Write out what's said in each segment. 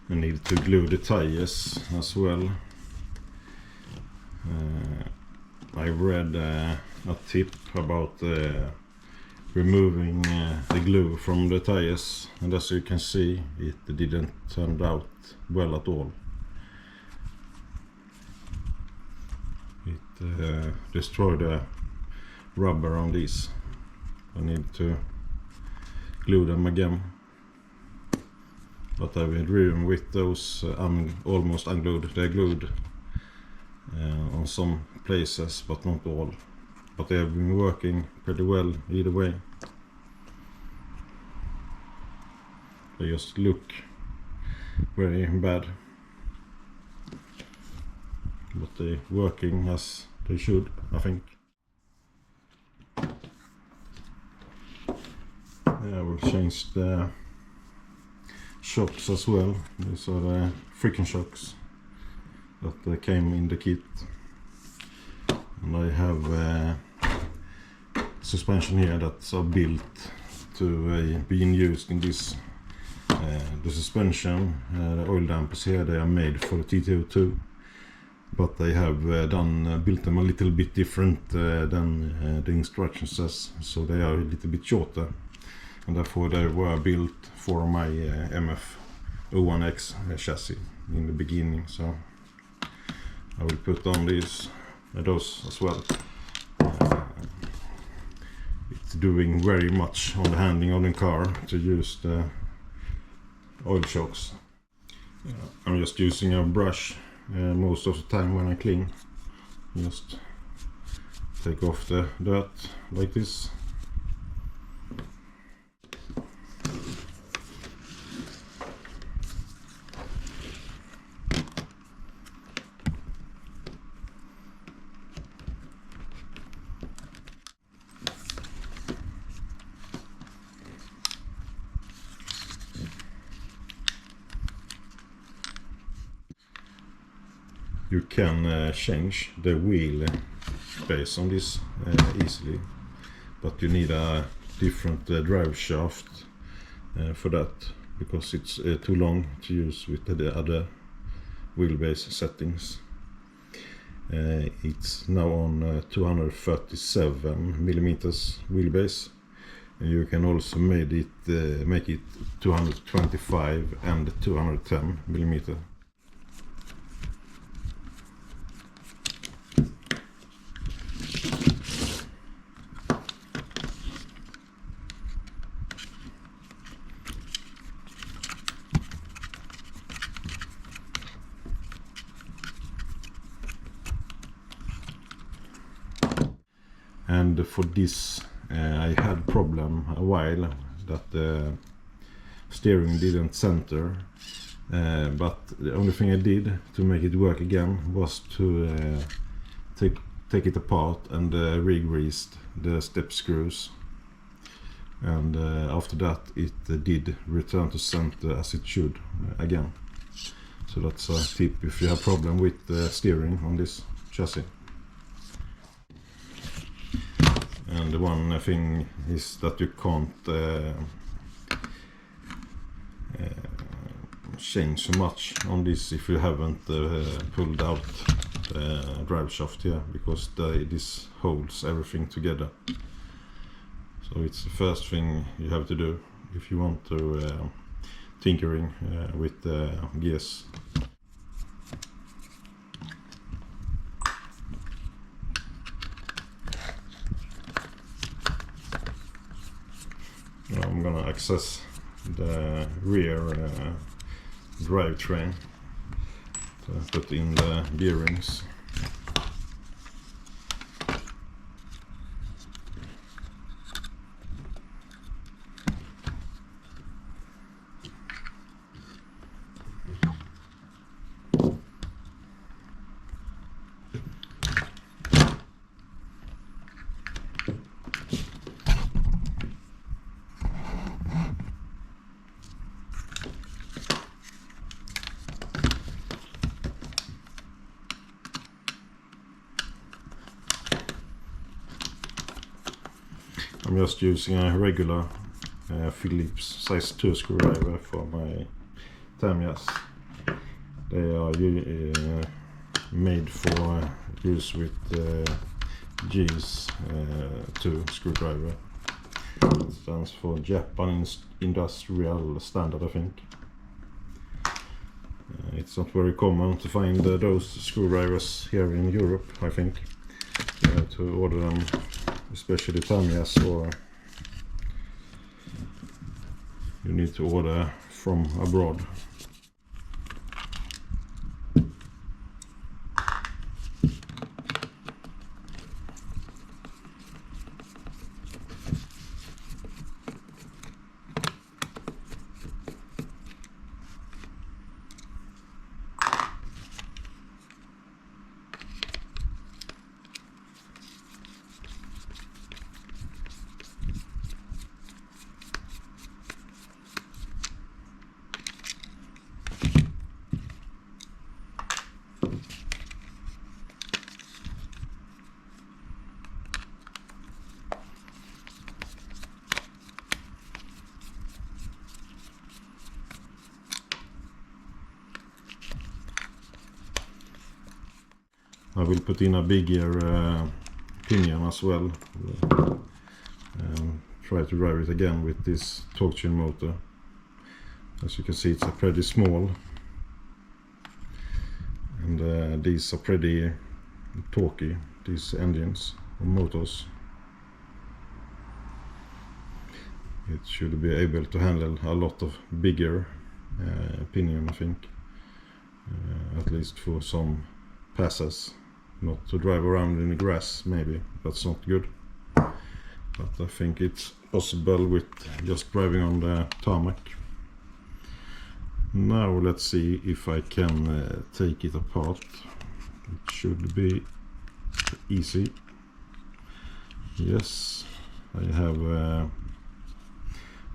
I need to glue the tires as well. I read a tip about removing the glue from the tires, and as you can see, it didn't turn out well at all. It destroyed the rubber on these. I need to glue them again, but I've driven with those almost unglued. They're glued on some places, but not all. But they have been working pretty well either way. They just look very bad, but they're working as they should, I think. I will change the shocks as well. These are the friction shocks that came in the kit. And I have suspension here that's built to being used in this. The suspension, the oil dampers here, they are made for the TT02, but they have built them a little bit different than the instruction says, so they are a little bit shorter, and therefore they were built for my MF-01X chassis in the beginning. So I will put on those as well. It's doing very much on the handling of the car to use the oil shocks. I'm just using a brush most of the time when I clean. Just take off the dirt like this. You can change the wheel base on this easily, but you need a different drive shaft for that, because it's too long to use with the other wheelbase settings. It's now on 237 millimeters wheelbase. You can also make it 225 and 210 millimeter. And for this I had problem a while that the steering didn't center, but the only thing I did to make it work again was to take it apart and re-greased the step screws, and after that it did return to center as it should again. So that's a tip if you have problem with the steering on this chassis. And the one thing is that you can't change so much on this if you haven't pulled out the drive shaft here, because this holds everything together. So it's the first thing you have to do if you want to tinkering with the gears. I'm gonna access the rear drivetrain to put in the bearings. I'm just using a regular Phillips size 2 screwdriver for my Tamiya's. They are made for use with G's 2 screwdriver. It stands for Japanese Industrial Standard, I think. It's not very common to find those screwdrivers here in Europe, I think. You have to order them, especially Tamiya's, or you need to order from abroad. I will put in a bigger pinion as well, and try to drive it again with this torque chain motor. As you can see, it's pretty small, and these are pretty torquey, these engines or motors. It should be able to handle a lot of bigger pinion, I think, at least for some passes. Not to drive around in the grass, maybe, that's not good. But I think it's possible with just driving on the tarmac. Now let's see if I can take it apart. It should be easy. Yes, I have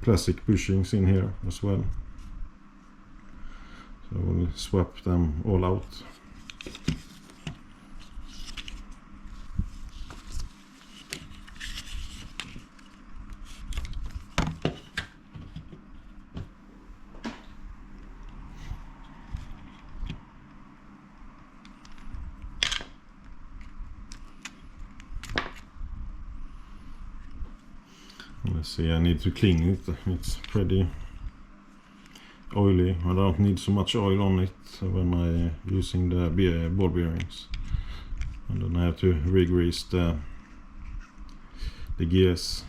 plastic bushings in here as well. So I will swap them all out. Let's see, I need to clean it. It's pretty oily. I don't need so much oil on it when I'm using the ball bearings. And then I have to re-grease the gears.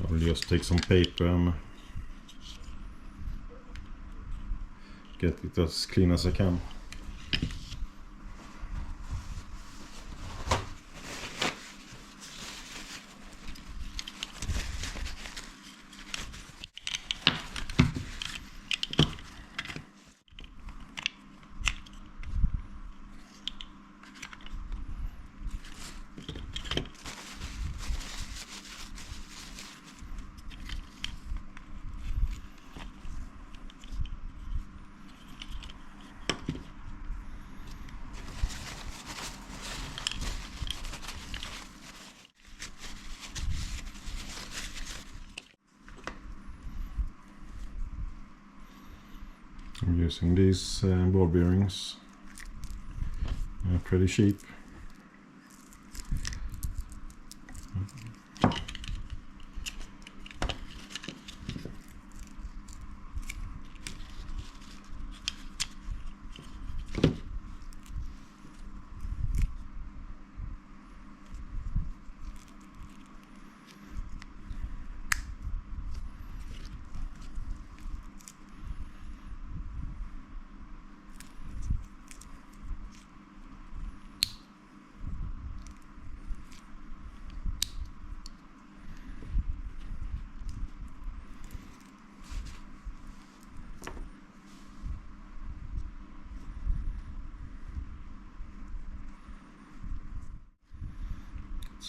I will just take some paper and get it as clean as I can. I'm using these ball bearings. They're pretty cheap.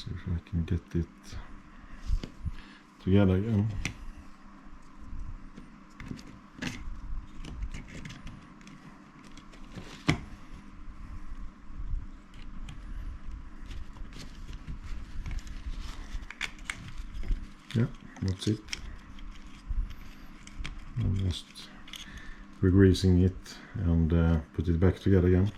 See if I can get it together again. Yeah, that's it. I'm just re-greasing it and put it back together again.